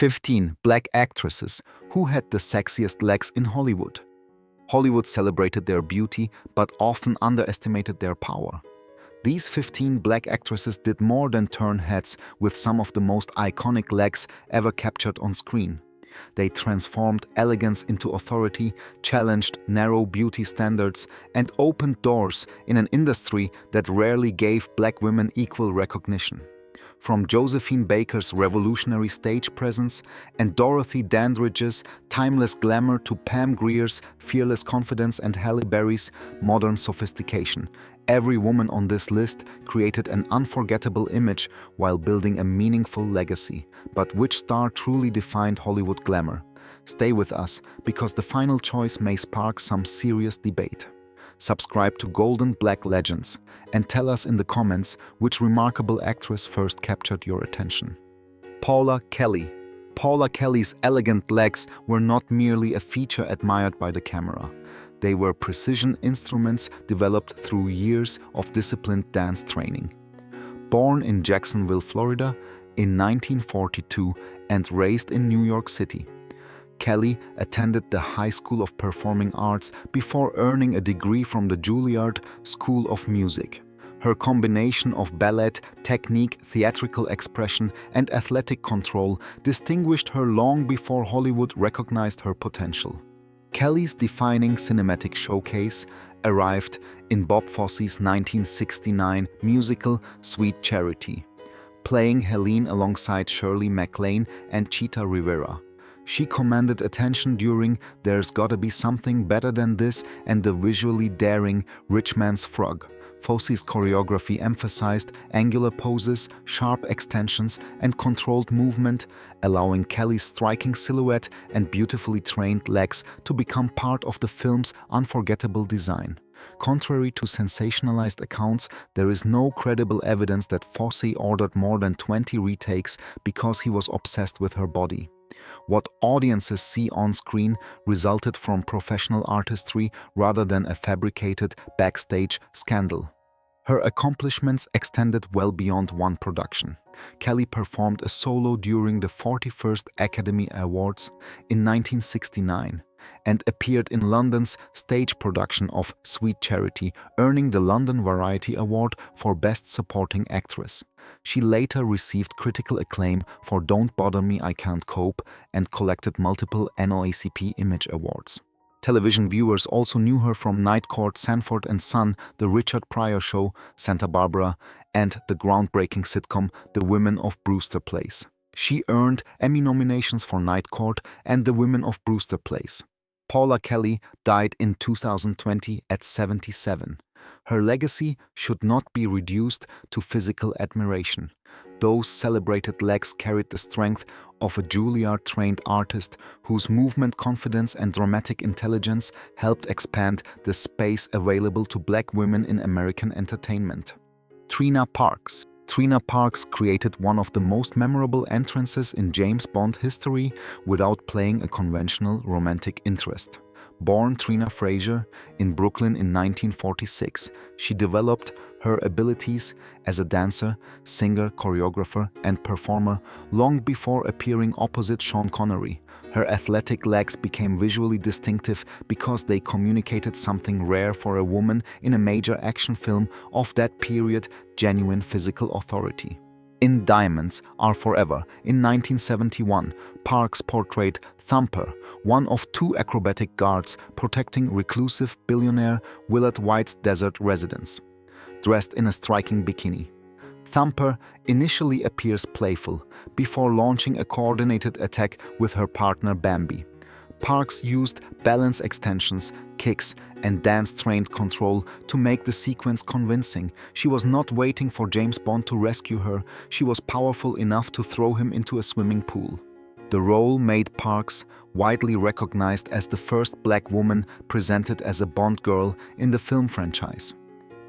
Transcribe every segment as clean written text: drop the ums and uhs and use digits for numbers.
15 Black actresses who had the sexiest legs in Hollywood. Hollywood celebrated their beauty but often underestimated their power. These 15 black actresses did more than turn heads with some of the most iconic legs ever captured on screen. They transformed elegance into authority, challenged narrow beauty standards, and opened doors in an industry that rarely gave black women equal recognition. From Josephine Baker's revolutionary stage presence and Dorothy Dandridge's timeless glamour to Pam Grier's fearless confidence and Halle Berry's modern sophistication, every woman on this list created an unforgettable image while building a meaningful legacy. But which star truly defined Hollywood glamour? Stay with us, because the final choice may spark some serious debate. Subscribe to Golden Black Legends and tell us in the comments which remarkable actress first captured your attention. Paula Kelly. Paula Kelly's elegant legs were not merely a feature admired by the camera. They were precision instruments developed through years of disciplined dance training. Born in Jacksonville, Florida, in 1942 and raised in New York City, Kelly attended the High School of Performing Arts before earning a degree from the Juilliard School of Music. Her combination of ballet, technique, theatrical expression, and athletic control distinguished her long before Hollywood recognized her potential. Kelly's defining cinematic showcase arrived in Bob Fosse's 1969 musical Sweet Charity, playing Helene alongside Shirley MacLaine and Cheetah Rivera. She commanded attention during There's Gotta Be Something Better Than This and the visually daring Rich Man's Frog. Fosse's choreography emphasized angular poses, sharp extensions, and controlled movement, allowing Kelly's striking silhouette and beautifully trained legs to become part of the film's unforgettable design. Contrary to sensationalized accounts, there is no credible evidence that Fosse ordered more than 20 retakes because he was obsessed with her body. What audiences see on screen resulted from professional artistry rather than a fabricated backstage scandal. Her accomplishments extended well beyond one production. Kelly performed a solo during the 41st Academy Awards in 1969 and appeared in London's stage production of Sweet Charity, earning the London Variety Award for Best Supporting Actress. She later received critical acclaim for Don't Bother Me, I Can't Cope and collected multiple NAACP Image Awards. Television viewers also knew her from Night Court, Sanford and Son, The Richard Pryor Show, Santa Barbara, and the groundbreaking sitcom The Women of Brewster Place. She earned Emmy nominations for Night Court and The Women of Brewster Place. Paula Kelly died in 2020 at 77. Her legacy should not be reduced to physical admiration. Those celebrated legs carried the strength of a Juilliard-trained artist whose movement confidence and dramatic intelligence helped expand the space available to black women in American entertainment. Trina Parks. Trina Parks created one of the most memorable entrances in James Bond history without playing a conventional romantic interest. Born Trina Frazier in Brooklyn in 1946, she developed her abilities as a dancer, singer, choreographer, and performer long before appearing opposite Sean Connery. Her athletic legs became visually distinctive because they communicated something rare for a woman in a major action film of that period: genuine physical authority. In Diamonds Are Forever, in 1971, Parks portrayed Thumper, one of two acrobatic guards protecting reclusive billionaire Willard White's desert residence. Dressed in a striking bikini, Thumper initially appears playful before launching a coordinated attack with her partner Bambi. Parks used balance extensions, kicks, and dance-trained control to make the sequence convincing. She was not waiting for James Bond to rescue her, she was powerful enough to throw him into a swimming pool. The role made Parks widely recognized as the first black woman presented as a Bond girl in the film franchise.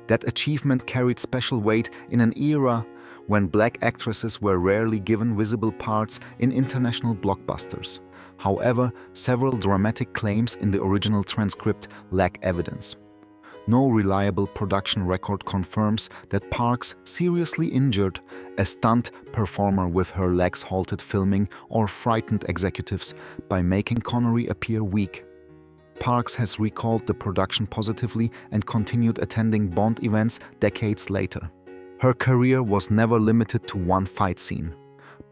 That achievement carried special weight in an era when black actresses were rarely given visible parts in international blockbusters. However, several dramatic claims in the original transcript lack evidence. No reliable production record confirms that Parks seriously injured a stunt performer with her legs, halted filming, or frightened executives by making Connery appear weak. Parks has recalled the production positively and continued attending Bond events decades later. Her career was never limited to one fight scene.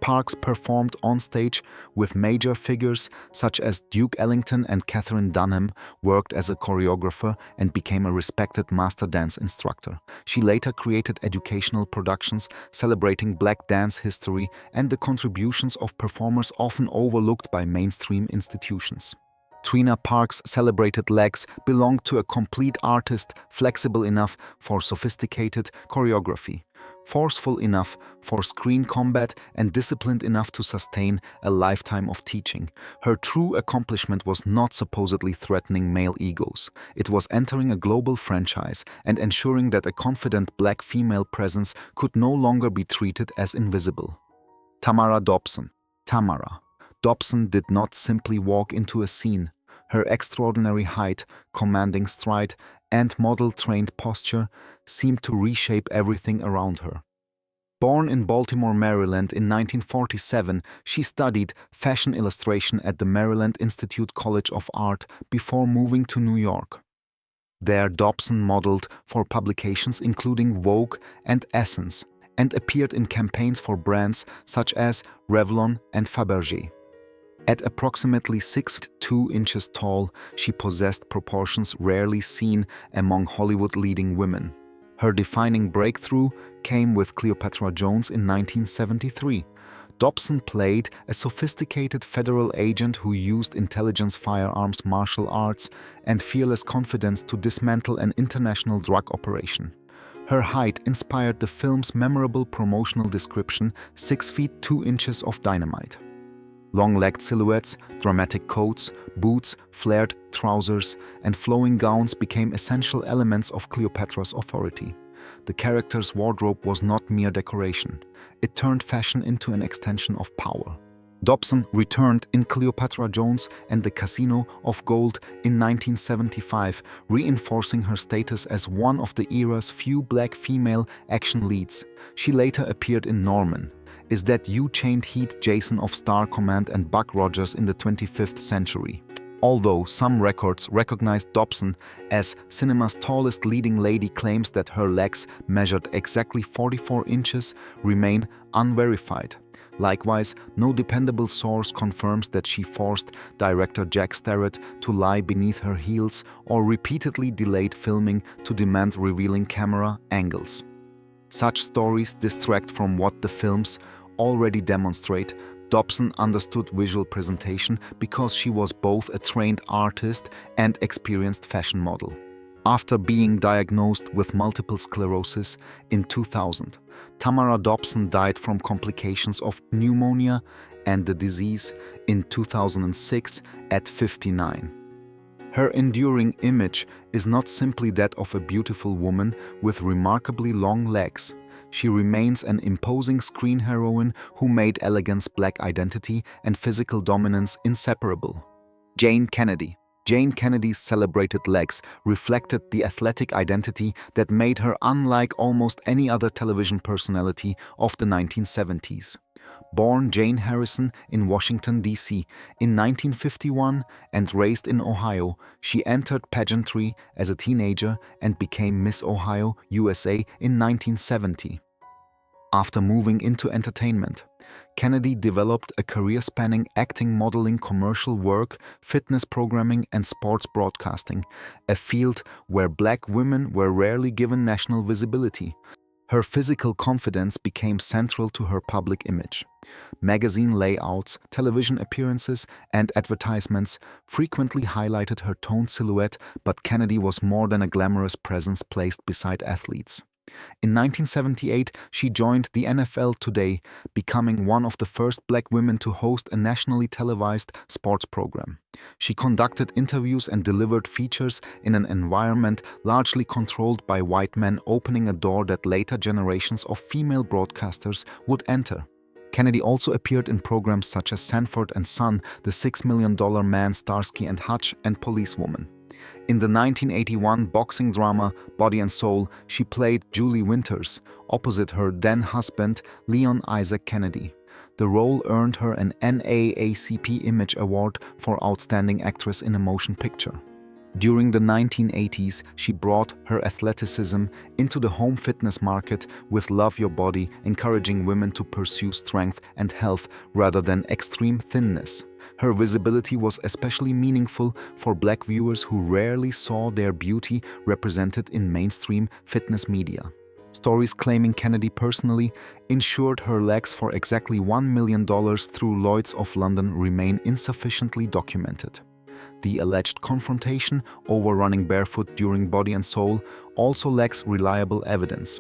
Parks performed on stage with major figures such as Duke Ellington and Katherine Dunham, worked as a choreographer, and became a respected master dance instructor. She later created educational productions celebrating Black dance history and the contributions of performers often overlooked by mainstream institutions. Trina Parks' celebrated legs belonged to a complete artist, flexible enough for sophisticated choreography, forceful enough for screen combat, and disciplined enough to sustain a lifetime of teaching. Her true accomplishment was not supposedly threatening male egos. It was entering a global franchise and ensuring that a confident Black female presence could no longer be treated as invisible. Tamara Dobson. Tamara Dobson did not simply walk into a scene. Her extraordinary height, commanding stride, and model-trained posture seemed to reshape everything around her. Born in Baltimore, Maryland in 1947, she studied fashion illustration at the Maryland Institute College of Art before moving to New York. There, Dobson modeled for publications including Vogue and Essence, and appeared in campaigns for brands such as Revlon and Fabergé. At approximately 6'2" tall, she possessed proportions rarely seen among Hollywood leading women. Her defining breakthrough came with Cleopatra Jones in 1973. Dobson played a sophisticated federal agent who used intelligence, firearms, martial arts, and fearless confidence to dismantle an international drug operation. Her height inspired the film's memorable promotional description, 6 feet 2 inches of dynamite. Long-legged silhouettes, dramatic coats, boots, flared trousers, and flowing gowns became essential elements of Cleopatra's authority. The character's wardrobe was not mere decoration. It turned fashion into an extension of power. Dobson returned in Cleopatra Jones and the Casino of Gold in 1975, reinforcing her status as one of the era's few Black female action leads. She later appeared in Norman. Is That You Chained Heat, Jason of Star Command, and Buck Rogers in the 25th Century. Although some records recognize Dobson as cinema's tallest leading lady, claims that her legs measured exactly 44 inches remain unverified. Likewise, no dependable source confirms that she forced director Jack Starrett to lie beneath her heels or repeatedly delayed filming to demand revealing camera angles. Such stories distract from what the films already demonstrate. Dobson understood visual presentation because she was both a trained artist and experienced fashion model. After being diagnosed with multiple sclerosis in 2000, Tamara Dobson died from complications of pneumonia and the disease in 2006 at 59. Her enduring image is not simply that of a beautiful woman with remarkably long legs. She remains an imposing screen heroine who made elegance, Black identity, and physical dominance inseparable. Jane Kennedy. Jane Kennedy's celebrated legs reflected the athletic identity that made her unlike almost any other television personality of the 1970s. Born Jane Harrison in Washington, D.C. in 1951 and raised in Ohio, she entered pageantry as a teenager and became Miss Ohio, USA in 1970. After moving into entertainment, Kennedy developed a career spanning acting, modeling, commercial work, fitness programming, and sports broadcasting, a field where Black women were rarely given national visibility. Her physical confidence became central to her public image. Magazine layouts, television appearances, and advertisements frequently highlighted her toned silhouette, but Kennedy was more than a glamorous presence placed beside athletes. In 1978, she joined the NFL Today, becoming one of the first Black women to host a nationally televised sports program. She conducted interviews and delivered features in an environment largely controlled by white men, opening a door that later generations of female broadcasters would enter. Kennedy also appeared in programs such as Sanford and Son, The $6 Million Man, Starsky and Hutch, and Policewoman. In the 1981 boxing drama Body and Soul, she played Julie Winters, opposite her then-husband Leon Isaac Kennedy. The role earned her an NAACP Image Award for Outstanding Actress in a Motion Picture. During the 1980s, she brought her athleticism into the home fitness market with Love Your Body, encouraging women to pursue strength and health rather than extreme thinness. Her visibility was especially meaningful for Black viewers who rarely saw their beauty represented in mainstream fitness media. Stories claiming Kennedy personally insured her legs for exactly $1 million through Lloyd's of London remain insufficiently documented. The alleged confrontation over running barefoot during Body and Soul also lacks reliable evidence.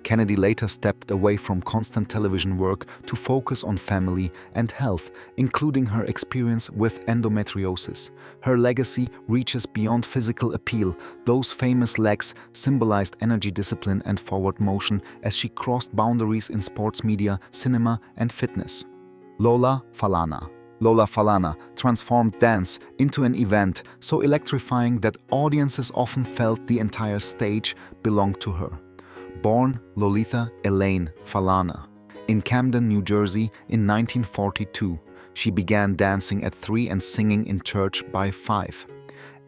Kennedy later stepped away from constant television work to focus on family and health, including her experience with endometriosis. Her legacy reaches beyond physical appeal. Those famous legs symbolized energy, discipline, and forward motion as she crossed boundaries in sports media, cinema, and fitness. Lola Falana transformed dance into an event so electrifying that audiences often felt the entire stage belonged to her. Born Lolita Elaine Falana in Camden, New Jersey in 1942, she began dancing at 3 and singing in church by 5.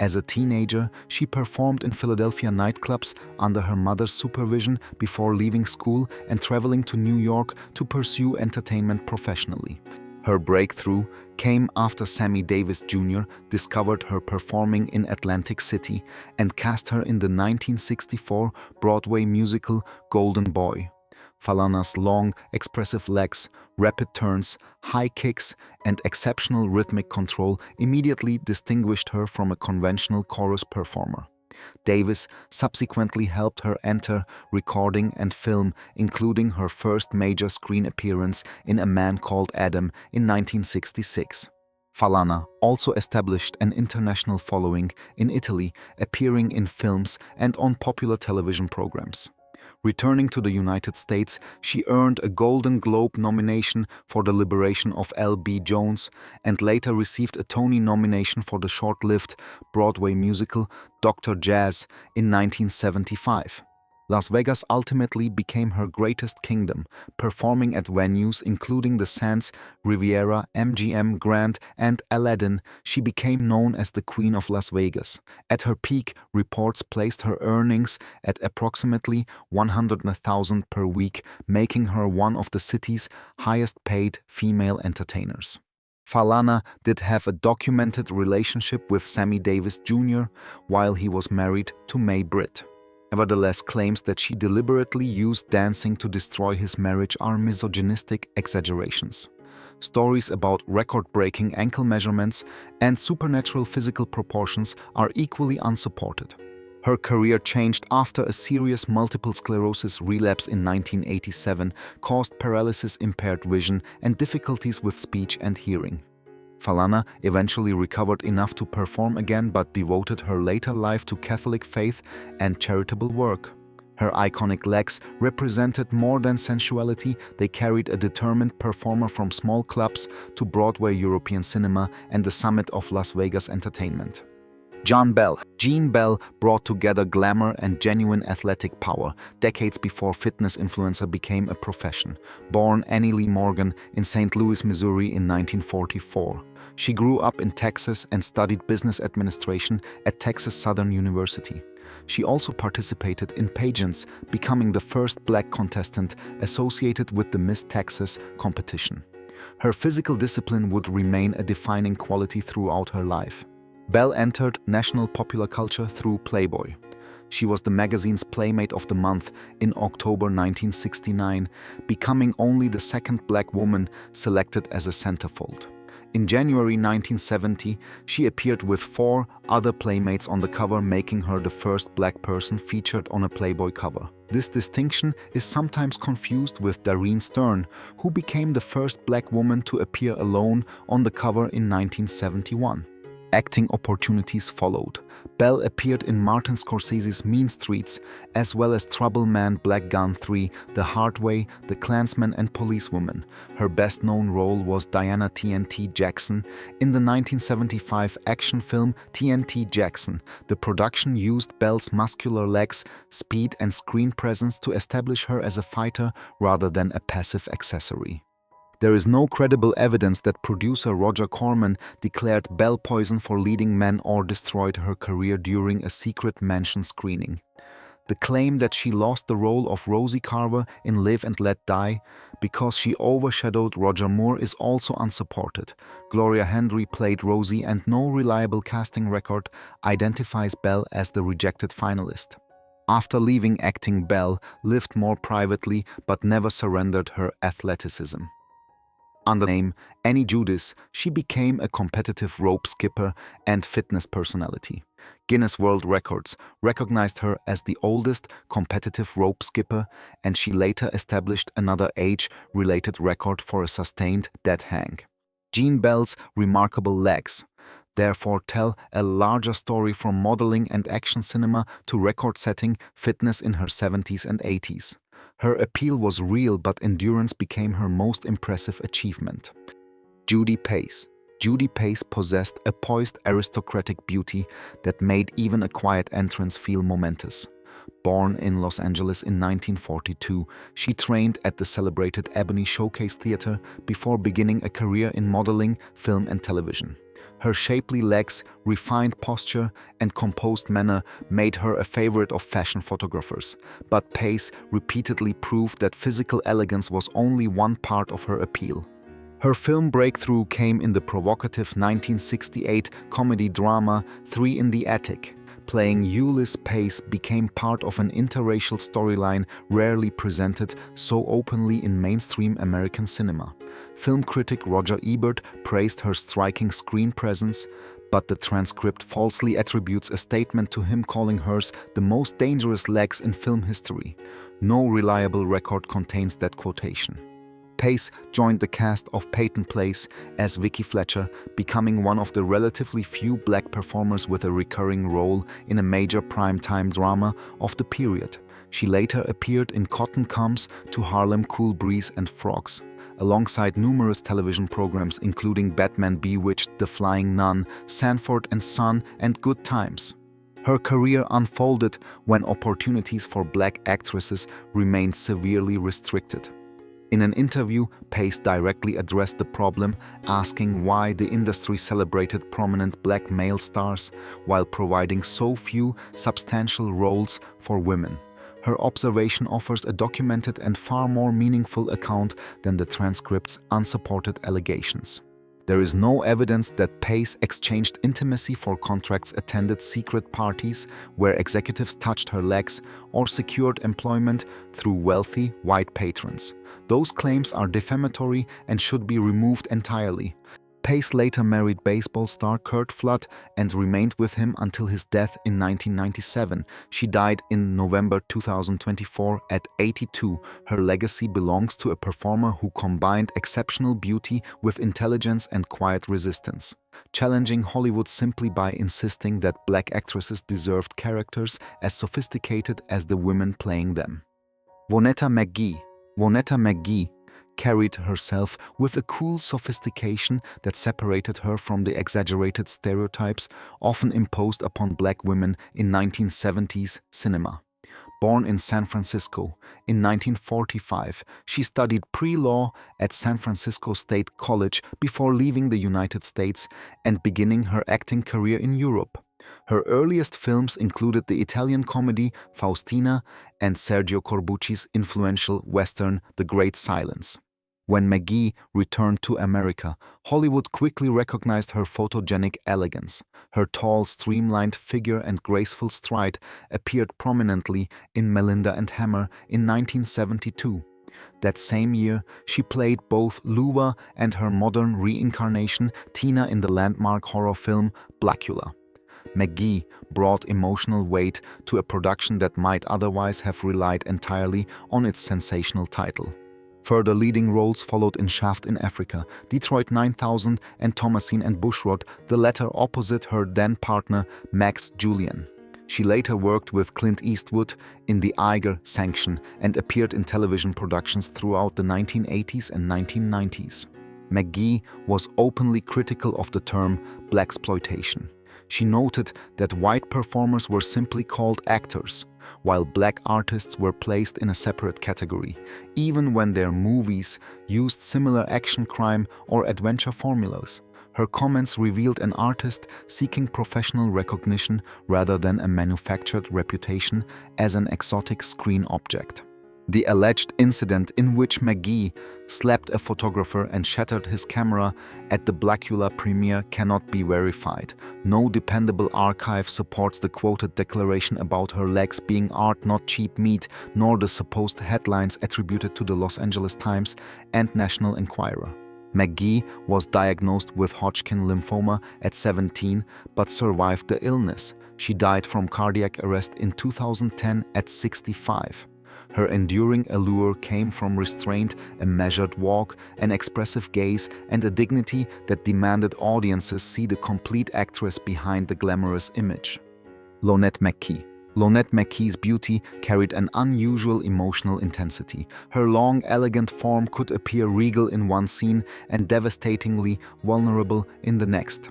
As a teenager, she performed in Philadelphia nightclubs under her mother's supervision before leaving school and traveling to New York to pursue entertainment professionally. Her breakthrough came after Sammy Davis Jr. discovered her performing in Atlantic City and cast her in the 1964 Broadway musical Golden Boy. Falana's long, expressive legs, rapid turns, high kicks, and exceptional rhythmic control immediately distinguished her from a conventional chorus performer. Davis subsequently helped her enter recording and film, including her first major screen appearance in A Man Called Adam in 1966. Falana also established an international following in Italy, appearing in films and on popular television programs. Returning to the United States, she earned a Golden Globe nomination for The Liberation of L.B. Jones and later received a Tony nomination for the short-lived Broadway musical Dr. Jazz in 1975. Las Vegas ultimately became her greatest kingdom, performing at venues including the Sands, Riviera, MGM Grand, and Aladdin. She became known as the Queen of Las Vegas. At her peak, reports placed her earnings at approximately $100,000 per week, making her one of the city's highest-paid female entertainers. Falana did have a documented relationship with Sammy Davis Jr. while he was married to Mae Britt. Nevertheless, claims that she deliberately used dancing to destroy his marriage are misogynistic exaggerations. Stories about record-breaking ankle measurements and supernatural physical proportions are equally unsupported. Her career changed after a serious multiple sclerosis relapse in 1987 caused paralysis, impaired vision, and difficulties with speech and hearing. Falana eventually recovered enough to perform again but devoted her later life to Catholic faith and charitable work. Her iconic legs represented more than sensuality. They carried a determined performer from small clubs to Broadway European cinema and the summit of Las Vegas entertainment. Jean Bell brought together glamour and genuine athletic power decades before fitness influencer became a profession. Born Annie Lee Morgan in St. Louis, Missouri in 1944. She grew up in Texas and studied business administration at Texas Southern University. She also participated in pageants, becoming the first Black contestant associated with the Miss Texas competition. Her physical discipline would remain a defining quality throughout her life. Bell entered national popular culture through Playboy. She was the magazine's Playmate of the Month in October 1969, becoming only the second Black woman selected as a centerfold. In January 1970, she appeared with 4 other Playmates on the cover, making her the first Black person featured on a Playboy cover. This distinction is sometimes confused with Darlene Stern, who became the first Black woman to appear alone on the cover in 1971. Acting opportunities followed. Belle appeared in Martin Scorsese's Mean Streets, as well as Trouble Man, Blackgun 3, The Hard Way, The Klansman and Policewoman. Her best-known role was Diana TNT Jackson in the 1975 action film TNT Jackson. The production used Belle's muscular legs, speed and screen presence to establish her as a fighter rather than a passive accessory. There is no credible evidence that producer Roger Corman declared Belle poison for leading men or destroyed her career during a secret mansion screening. The claim that she lost the role of Rosie Carver in Live and Let Die because she overshadowed Roger Moore is also unsupported. Gloria Hendry played Rosie, and no reliable casting record identifies Belle as the rejected finalist. After leaving acting, Belle lived more privately but never surrendered her athleticism. Under the name Annie Judas, she became a competitive rope skipper and fitness personality. Guinness World Records recognized her as the oldest competitive rope skipper, and she later established another age-related record for a sustained dead hang. Jean Belle's remarkable legs therefore tell a larger story, from modeling and action cinema to record-setting fitness in her 70s and 80s. Her appeal was real, but endurance became her most impressive achievement. Judy Pace. Judy Pace possessed a poised, aristocratic beauty that made even a quiet entrance feel momentous. Born in Los Angeles in 1942, she trained at the celebrated Ebony Showcase Theater before beginning a career in modeling, film and television. Her shapely legs, refined posture, and composed manner made her a favorite of fashion photographers. But Pace repeatedly proved that physical elegance was only one part of her appeal. Her film breakthrough came in the provocative 1968 comedy drama Three in the Attic. Playing Ulysses Pace became part of an interracial storyline rarely presented so openly in mainstream American cinema. Film critic Roger Ebert praised her striking screen presence, but the transcript falsely attributes a statement to him calling hers the most dangerous legs in film history. No reliable record contains that quotation. Pace joined the cast of Peyton Place as Vicky Fletcher, becoming one of the relatively few black performers with a recurring role in a major primetime drama of the period. She later appeared in Cotton Comes to Harlem, Cool Breeze and Frogs, alongside numerous television programs including Batman Bewitched, The Flying Nun, Sanford and Son, and Good Times. Her career unfolded when opportunities for black actresses remained severely restricted. In an interview, Pace directly addressed the problem, asking why the industry celebrated prominent black male stars while providing so few substantial roles for women. Her observation offers a documented and far more meaningful account than the transcript's unsupported allegations. There is no evidence that Pace exchanged intimacy for contracts, attended secret parties where executives touched her legs, or secured employment through wealthy white patrons. Those claims are defamatory and should be removed entirely. Pace later married baseball star Curt Flood and remained with him until his death in 1997. She died in November 2024 at 82. Her legacy belongs to a performer who combined exceptional beauty with intelligence and quiet resistance, challenging Hollywood simply by insisting that black actresses deserved characters as sophisticated as the women playing them. Vonetta McGee. Vonetta McGee carried herself with a cool sophistication that separated her from the exaggerated stereotypes often imposed upon black women in 1970s cinema. Born in San Francisco in 1945, she studied pre-law at San Francisco State College before leaving the United States and beginning her acting career in Europe. Her earliest films included the Italian comedy Faustina and Sergio Corbucci's influential western The Great Silence. When McGee returned to America, Hollywood quickly recognized her photogenic elegance. Her tall, streamlined figure and graceful stride appeared prominently in Melinda and Hammer in 1972. That same year, she played both Luva and her modern reincarnation, Tina, in the landmark horror film Blackula. McGee brought emotional weight to a production that might otherwise have relied entirely on its sensational title. Further leading roles followed in Shaft in Africa, Detroit 9000, and Thomasine and Bushrod, the latter opposite her then-partner Max Julien. She later worked with Clint Eastwood in The Eiger Sanction and appeared in television productions throughout the 1980s and 1990s. McGee was openly critical of the term blaxploitation. She noted that white performers were simply called actors, while black artists were placed in a separate category, even when their movies used similar action, crime, or adventure formulas. Her comments revealed an artist seeking professional recognition rather than a manufactured reputation as an exotic screen object. The alleged incident in which McGee slapped a photographer and shattered his camera at the Blackula premiere cannot be verified. No dependable archive supports the quoted declaration about her legs being art, not cheap meat, nor the supposed headlines attributed to the Los Angeles Times and National Enquirer. McGee was diagnosed with Hodgkin lymphoma at 17 but survived the illness. She died from cardiac arrest in 2010 at 65. Her enduring allure came from restraint, a measured walk, an expressive gaze, and a dignity that demanded audiences see the complete actress behind the glamorous image. Lonette McKee. Lonette McKee's beauty carried an unusual emotional intensity. Her long, elegant form could appear regal in one scene and devastatingly vulnerable in the next.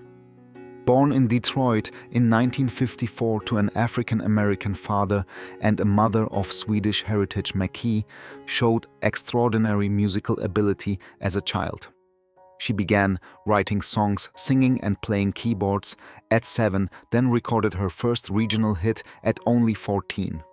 Born in Detroit in 1954 to an African-American father and a mother of Swedish heritage, McKee showed extraordinary musical ability as a child. She began writing songs, singing and playing keyboards at 7, then recorded her first regional hit at only 14.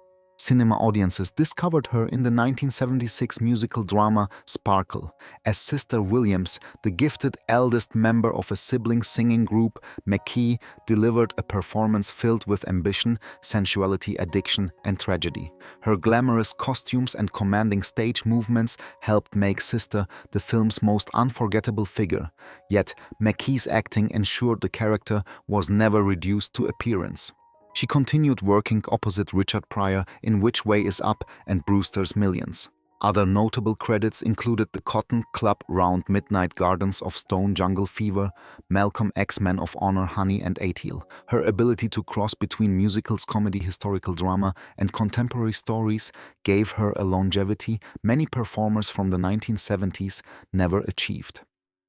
Cinema audiences discovered her in the 1976 musical drama Sparkle. As Sister Williams, the gifted eldest member of a sibling singing group, McKee delivered a performance filled with ambition, sensuality, addiction, and tragedy. Her glamorous costumes and commanding stage movements helped make Sister the film's most unforgettable figure. Yet, McKee's acting ensured the character was never reduced to appearance. She continued working opposite Richard Pryor in Which Way Is Up and Brewster's Millions. Other notable credits included The Cotton Club, Round Midnight Gardens of Stone, Jungle Fever, Malcolm X, Men of Honor, Honey and Eight-Heel. Her ability to cross between musicals, comedy, historical drama, and contemporary stories gave her a longevity many performers from the 1970s never achieved.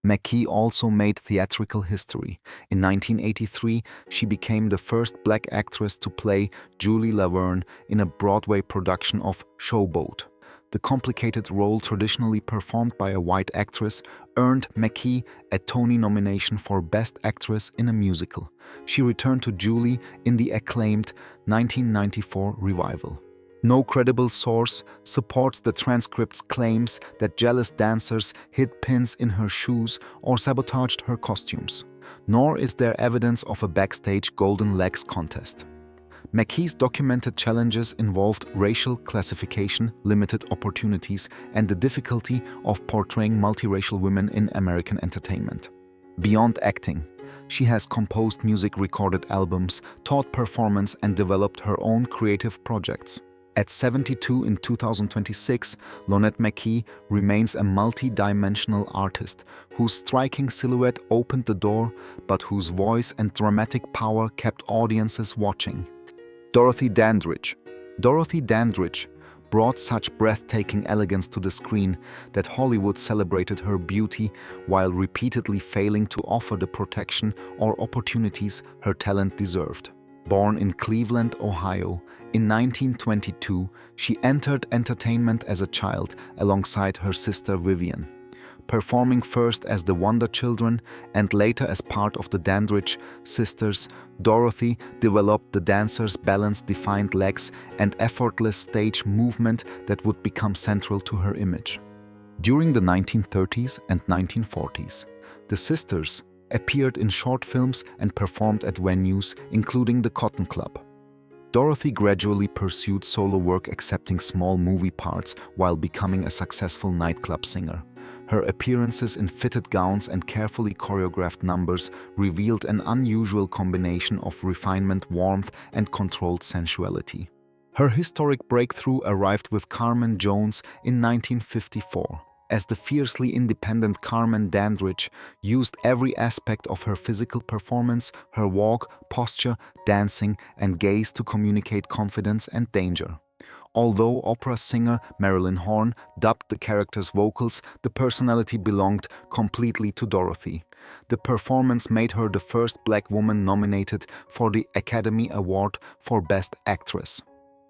McKee also made theatrical history. In 1983, she became the first black actress to play Julie Laverne in a Broadway production of Showboat. The complicated role, traditionally performed by a white actress, earned McKee a Tony nomination for Best Actress in a Musical. She returned to Julie in the acclaimed 1994 revival. No credible source supports the transcript's claims that jealous dancers hid pins in her shoes or sabotaged her costumes, nor is there evidence of a backstage golden legs contest. McKee's documented challenges involved racial classification, limited opportunities, and the difficulty of portraying multiracial women in American entertainment. Beyond acting, she has composed music, recorded albums, taught performance, and developed her own creative projects. At 72 in 2026, Lonette McKee remains a multi-dimensional artist whose striking silhouette opened the door, but whose voice and dramatic power kept audiences watching. Dorothy Dandridge. Dorothy Dandridge brought such breathtaking elegance to the screen that Hollywood celebrated her beauty while repeatedly failing to offer the protection or opportunities her talent deserved. Born in Cleveland, Ohio, in 1922, she entered entertainment as a child alongside her sister Vivian. Performing first as the Wonder Children and later as part of the Dandridge sisters, Dorothy developed the dancer's balance, defined legs, and effortless stage movement that would become central to her image. During the 1930s and 1940s, the sisters appeared in short films and performed at venues including the Cotton Club. Dorothy gradually pursued solo work, accepting small movie parts while becoming a successful nightclub singer. Her appearances in fitted gowns and carefully choreographed numbers revealed an unusual combination of refinement, warmth, and controlled sensuality. Her historic breakthrough arrived with Carmen Jones in 1954. as the fiercely independent Carmen Dandridge used every aspect of her physical performance, her walk, posture, dancing, and gaze to communicate confidence and danger. Although opera singer Marilyn Horne dubbed the character's vocals, the personality belonged completely to Dorothy. The performance made her the first black woman nominated for the Academy Award for Best Actress.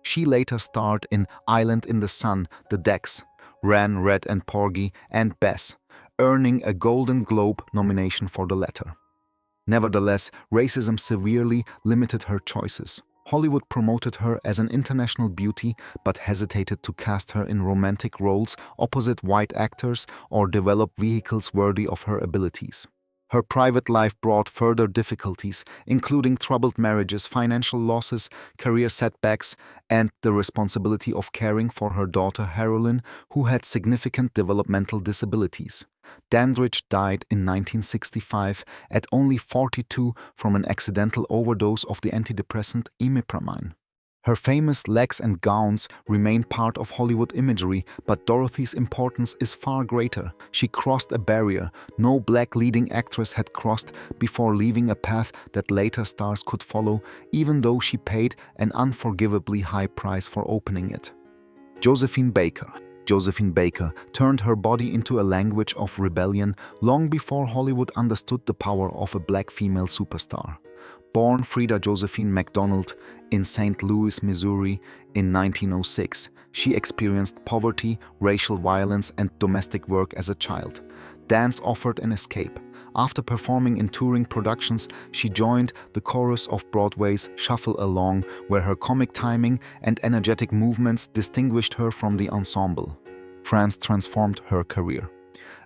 She later starred in Island in the Sun, The Decks, Ran, Red and Porgy, and Bess, earning a Golden Globe nomination for the latter. Nevertheless, racism severely limited her choices. Hollywood promoted her as an international beauty but hesitated to cast her in romantic roles opposite white actors or develop vehicles worthy of her abilities. Her private life brought further difficulties, including troubled marriages, financial losses, career setbacks, and the responsibility of caring for her daughter Carolyn, who had significant developmental disabilities. Dandridge died in 1965 at only 42 from an accidental overdose of the antidepressant imipramine. Her famous legs and gowns remain part of Hollywood imagery, but Dorothy's importance is far greater. She crossed a barrier no black leading actress had crossed before leaving a path that later stars could follow, even though she paid an unforgivably high price for opening it. Josephine Baker. Josephine Baker turned her body into a language of rebellion long before Hollywood understood the power of a black female superstar. Born Frida Josephine McDonald in St. Louis, Missouri in 1906, she experienced poverty, racial violence, and domestic work as a child. Dance offered an escape. After performing in touring productions, she joined the chorus of Broadway's Shuffle Along, where her comic timing and energetic movements distinguished her from the ensemble. France transformed her career.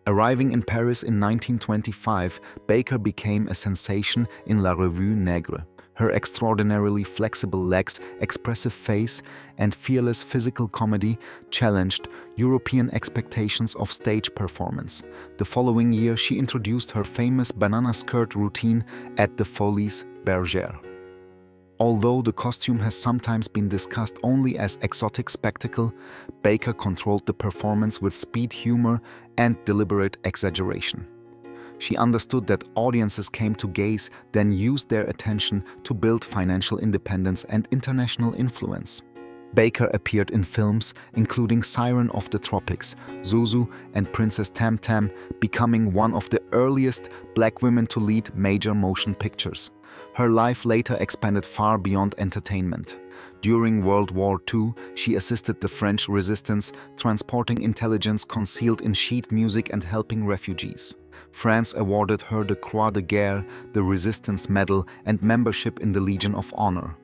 Arriving in Paris in 1925, Baker became a sensation in La Revue Negre. Her extraordinarily flexible legs, expressive face, and fearless physical comedy challenged European expectations of stage performance. The following year, she introduced her famous banana skirt routine at the Folies Bergère. Although the costume has sometimes been discussed only as exotic spectacle, Baker controlled the performance with speed, humor, and deliberate exaggeration. She understood that audiences came to gaze, then used their attention to build financial independence and international influence. Baker appeared in films including Siren of the Tropics, Zuzu, and Princess Tam Tam, becoming one of the earliest black women to lead major motion pictures. Her life later expanded far beyond entertainment. During World War II, she assisted the French resistance, transporting intelligence concealed in sheet music and helping refugees. France awarded her the Croix de Guerre, the Resistance Medal, and membership in the Legion of Honor.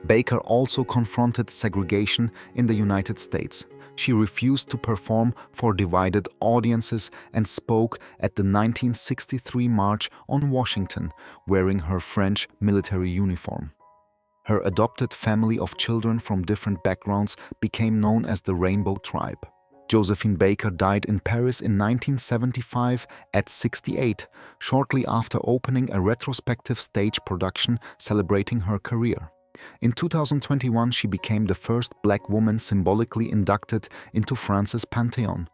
Baker also confronted segregation in the United States. She refused to perform for divided audiences and spoke at the 1963 March on Washington, wearing her French military uniform. Her adopted family of children from different backgrounds became known as the Rainbow Tribe. Josephine Baker died in Paris in 1975 at 68, shortly after opening a retrospective stage production celebrating her career. In 2021, she became the first black woman symbolically inducted into France's Pantheon.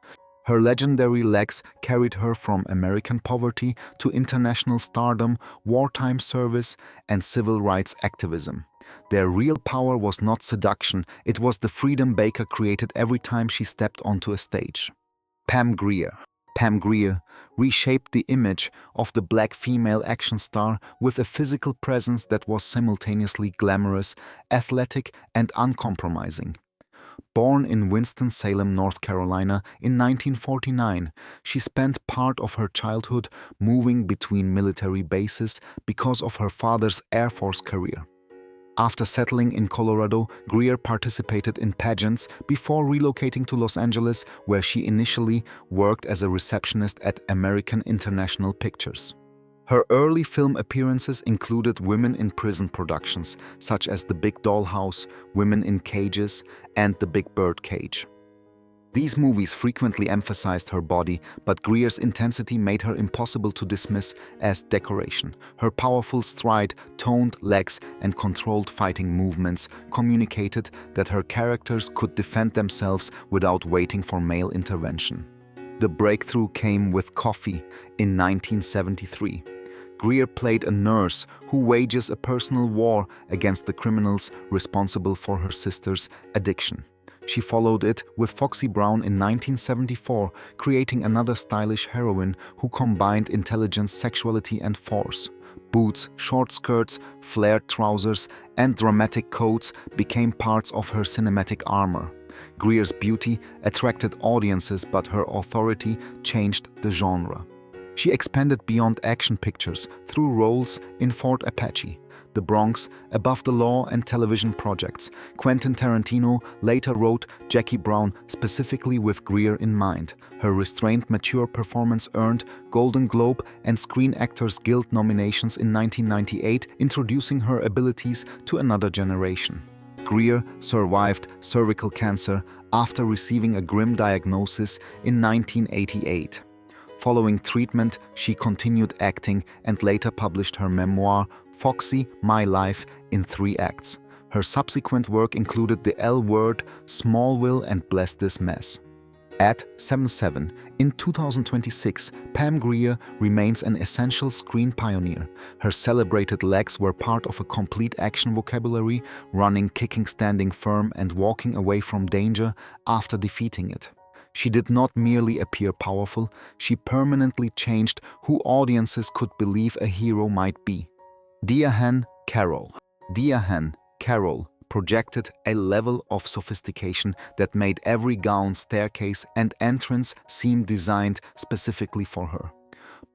Her legendary legs carried her from American poverty to international stardom, wartime service, and civil rights activism. Their real power was not seduction, it was the freedom Baker created every time she stepped onto a stage. Pam Grier. Pam Grier reshaped the image of the black female action star with a physical presence that was simultaneously glamorous, athletic, and uncompromising. Born in Winston-Salem, North Carolina in 1949, she spent part of her childhood moving between military bases because of her father's Air Force career. After settling in Colorado, Grier participated in pageants before relocating to Los Angeles, where she initially worked as a receptionist at American International Pictures. Her early film appearances included women in prison productions, such as The Big Dollhouse, Women in Cages, and The Big Bird Cage. These movies frequently emphasized her body, but Grier's intensity made her impossible to dismiss as decoration. Her powerful stride, toned legs, and controlled fighting movements communicated that her characters could defend themselves without waiting for male intervention. The breakthrough came with Coffee in 1973. Greer played a nurse who wages a personal war against the criminals responsible for her sister's addiction. She followed it with Foxy Brown in 1974, creating another stylish heroine who combined intelligence, sexuality, and force. Boots, short skirts, flared trousers, and dramatic coats became parts of her cinematic armor. Greer's beauty attracted audiences, but her authority changed the genre. She expanded beyond action pictures through roles in Fort Apache, The Bronx, Above the Law, and television projects. Quentin Tarantino later wrote Jackie Brown specifically with Greer in mind. Her restrained, mature performance earned Golden Globe and Screen Actors Guild nominations in 1998, introducing her abilities to another generation. Greer survived cervical cancer after receiving a grim diagnosis in 1988. Following treatment, she continued acting and later published her memoir, Foxy, My Life, in 3 acts. Her subsequent work included The L Word, Smallville, and Bless This Mess. At 77, in 2026, Pam Grier remains an essential screen pioneer. Her celebrated legs were part of a complete action vocabulary, running, kicking, standing firm, and walking away from danger after defeating it. She did not merely appear powerful, she permanently changed who audiences could believe a hero might be. Diahann Carroll. Diahann Carroll projected a level of sophistication that made every gown, staircase, and entrance seem designed specifically for her.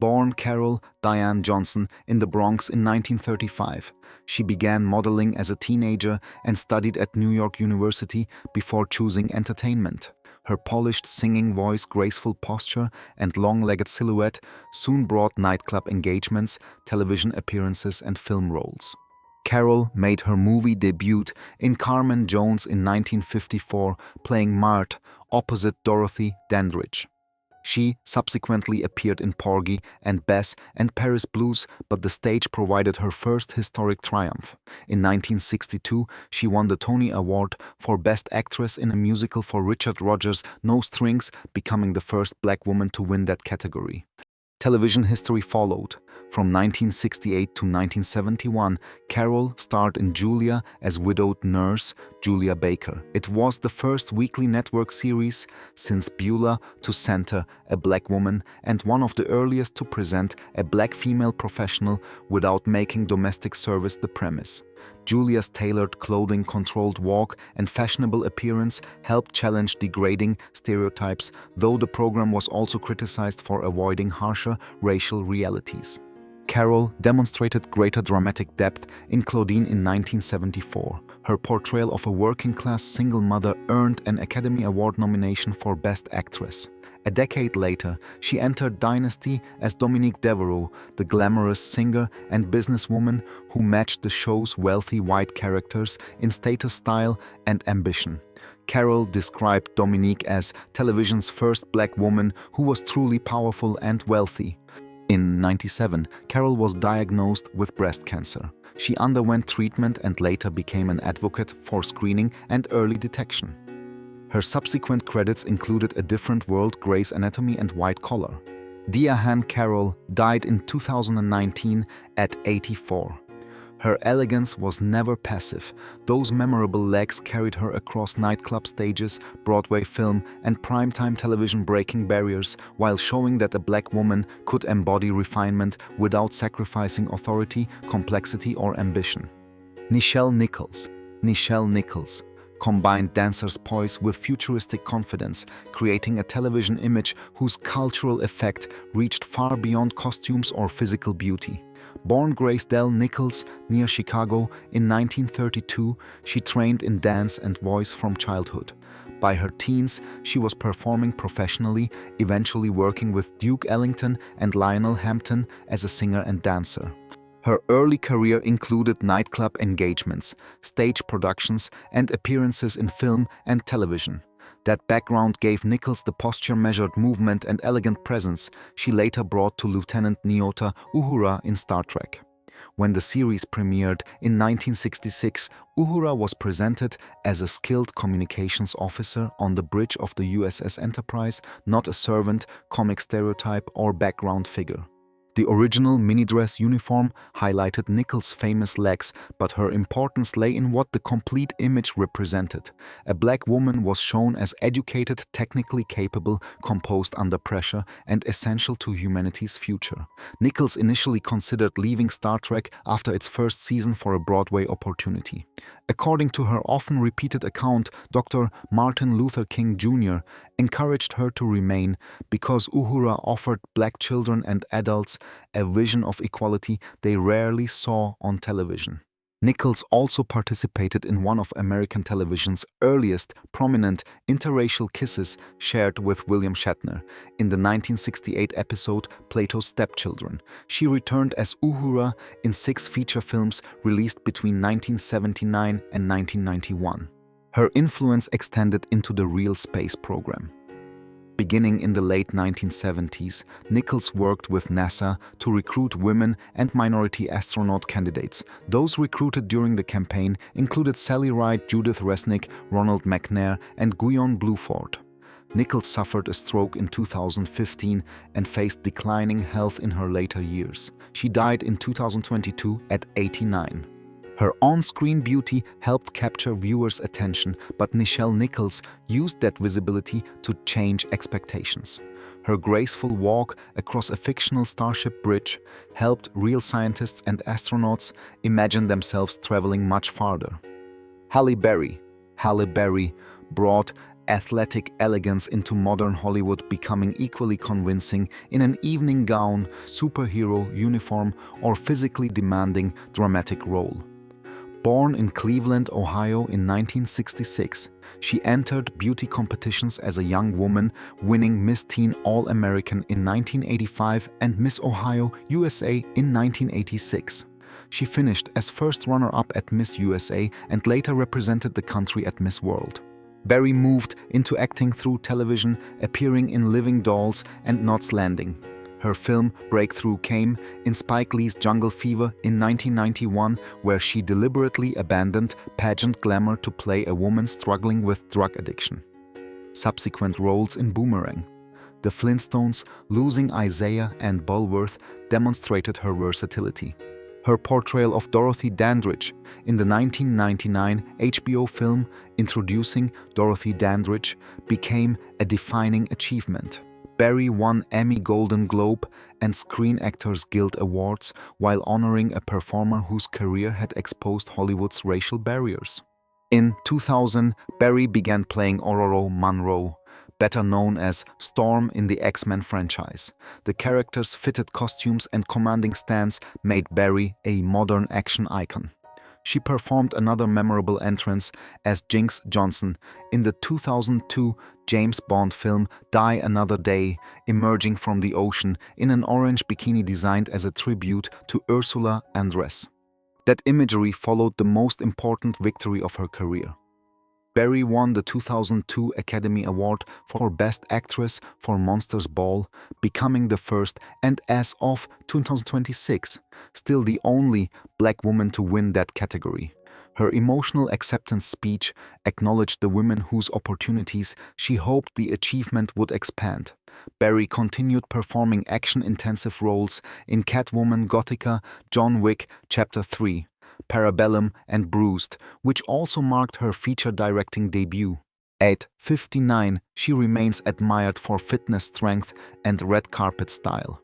Born Carol Diane Johnson in the Bronx in 1935, she began modeling as a teenager and studied at New York University before choosing entertainment. Her polished singing voice, graceful posture, and long-legged silhouette soon brought nightclub engagements, television appearances, and film roles. Carol made her movie debut in Carmen Jones in 1954, playing Mart opposite Dorothy Dandridge. She subsequently appeared in Porgy and Bess and Paris Blues, but the stage provided her first historic triumph. In 1962, she won the Tony Award for Best Actress in a musical for Richard Rodgers' No Strings, becoming the first black woman to win that category. Television history followed. From 1968 to 1971, Carol starred in Julia as widowed nurse Julia Baker. It was the first weekly network series since Beulah to center a black woman and one of the earliest to present a black female professional without making domestic service the premise. Julia's tailored clothing, controlled walk, and fashionable appearance helped challenge degrading stereotypes, though the program was also criticized for avoiding harsher racial realities. Carol demonstrated greater dramatic depth in Claudine in 1974. Her portrayal of a working-class single mother earned an Academy Award nomination for Best Actress. A decade later, she entered Dynasty as Dominique Devereaux, the glamorous singer and businesswoman who matched the show's wealthy white characters in status, style, and ambition. Carol described Dominique as television's first black woman who was truly powerful and wealthy. In 1997, Carol was diagnosed with breast cancer. She underwent treatment and later became an advocate for screening and early detection. Her subsequent credits included A Different World, Grey's Anatomy, and White Collar. Diahann Carroll died in 2019 at 84. Her elegance was never passive. Those memorable legs carried her across nightclub stages, Broadway film, and primetime television, breaking barriers while showing that a black woman could embody refinement without sacrificing authority, complexity, or ambition. Nichelle Nichols. Nichelle Nichols combined dancer's poise with futuristic confidence, creating a television image whose cultural effect reached far beyond costumes or physical beauty. Born Grace Dell Nichols near Chicago in 1932, she trained in dance and voice from childhood. By her teens, she was performing professionally, eventually working with Duke Ellington and Lionel Hampton as a singer and dancer. Her early career included nightclub engagements, stage productions, and appearances in film and television. That background gave Nichols the posture-measured movement and elegant presence she later brought to Lieutenant Nyota Uhura in Star Trek. When the series premiered in 1966, Uhura was presented as a skilled communications officer on the bridge of the USS Enterprise, not a servant, comic stereotype, or background figure. The original mini-dress uniform highlighted Nichols' famous legs, but her importance lay in what the complete image represented. A black woman was shown as educated, technically capable, composed under pressure, and essential to humanity's future. Nichols initially considered leaving Star Trek after its first season for a Broadway opportunity. According to her often repeated account, Dr. Martin Luther King Jr. encouraged her to remain because Uhura offered black children and adults a vision of equality they rarely saw on television. Nichols also participated in one of American television's earliest prominent interracial kisses, shared with William Shatner. In the 1968 episode Plato's Stepchildren, she returned as Uhura in 6 feature films released between 1979 and 1991. Her influence extended into the real space program. Beginning in the late 1970s, Nichols worked with NASA to recruit women and minority astronaut candidates. Those recruited during the campaign included Sally Ride, Judith Resnick, Ronald McNair, and Guion Bluford. Nichols suffered a stroke in 2015 and faced declining health in her later years. She died in 2022 at 89. Her on-screen beauty helped capture viewers' attention, but Nichelle Nichols used that visibility to change expectations. Her graceful walk across a fictional starship bridge helped real scientists and astronauts imagine themselves traveling much farther. Halle Berry brought athletic elegance into modern Hollywood, becoming equally convincing in an evening gown, superhero uniform, or physically demanding dramatic role. Born in Cleveland, Ohio in 1966, she entered beauty competitions as a young woman, winning Miss Teen All-American in 1985 and Miss Ohio USA in 1986. She finished as first runner-up at Miss USA and later represented the country at Miss World. Berry moved into acting through television, appearing in Living Dolls and Knots Landing. Her film breakthrough came in Spike Lee's Jungle Fever in 1991, where she deliberately abandoned pageant glamour to play a woman struggling with drug addiction. Subsequent roles in Boomerang, The Flintstones, Losing Isaiah, and Bulworth demonstrated her versatility. Her portrayal of Dorothy Dandridge in the 1999 HBO film Introducing Dorothy Dandridge became a defining achievement. Berry won Emmy, Golden Globe, and Screen Actors Guild Awards while honoring a performer whose career had exposed Hollywood's racial barriers. In 2000, Berry began playing Ororo Munroe, better known as Storm in the X-Men franchise. The character's fitted costumes and commanding stance made Berry a modern action icon. She performed another memorable entrance as Jinx Johnson in the 2002 James Bond film Die Another Day, emerging from the ocean in an orange bikini designed as a tribute to Ursula Andress. That imagery followed the most important victory of her career. Berry won the 2002 Academy Award for Best Actress for Monsters Ball, becoming the first and, as of 2026, still the only black woman to win that category. Her emotional acceptance speech acknowledged the women whose opportunities she hoped the achievement would expand. Berry continued performing action-intensive roles in Catwoman, Gothica, John Wick, Chapter 3, Parabellum, and Bruised, which also marked her feature directing debut. At 59, she remains admired for fitness strength and red carpet style.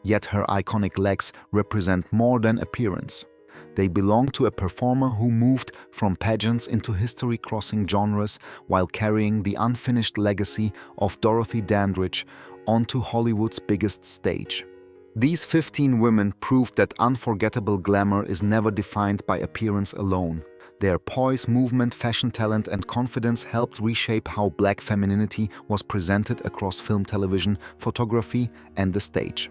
Yet her iconic legs represent more than appearance. They belong to a performer who moved from pageants into history-crossing genres while carrying the unfinished legacy of Dorothy Dandridge onto Hollywood's biggest stage. These 15 women proved that unforgettable glamour is never defined by appearance alone. Their poise, movement, fashion talent, and confidence helped reshape how black femininity was presented across film, television, photography, and the stage.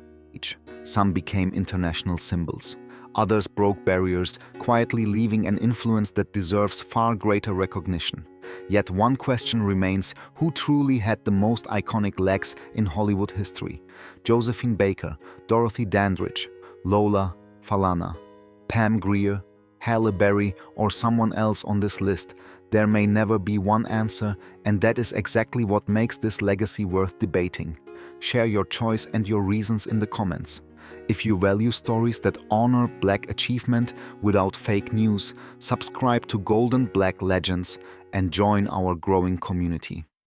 Some became international symbols. Others broke barriers, quietly leaving an influence that deserves far greater recognition. Yet one question remains: who truly had the most iconic legs in Hollywood history? Josephine Baker, Dorothy Dandridge, Lola Falana. Pam Grier, Halle Berry, or someone else on this list. There may never be one answer, and that is exactly what makes this legacy worth debating. Share your choice and your reasons in the comments. If you value stories that honor Black achievement without fake news, subscribe to Golden Black Legends and join our growing community.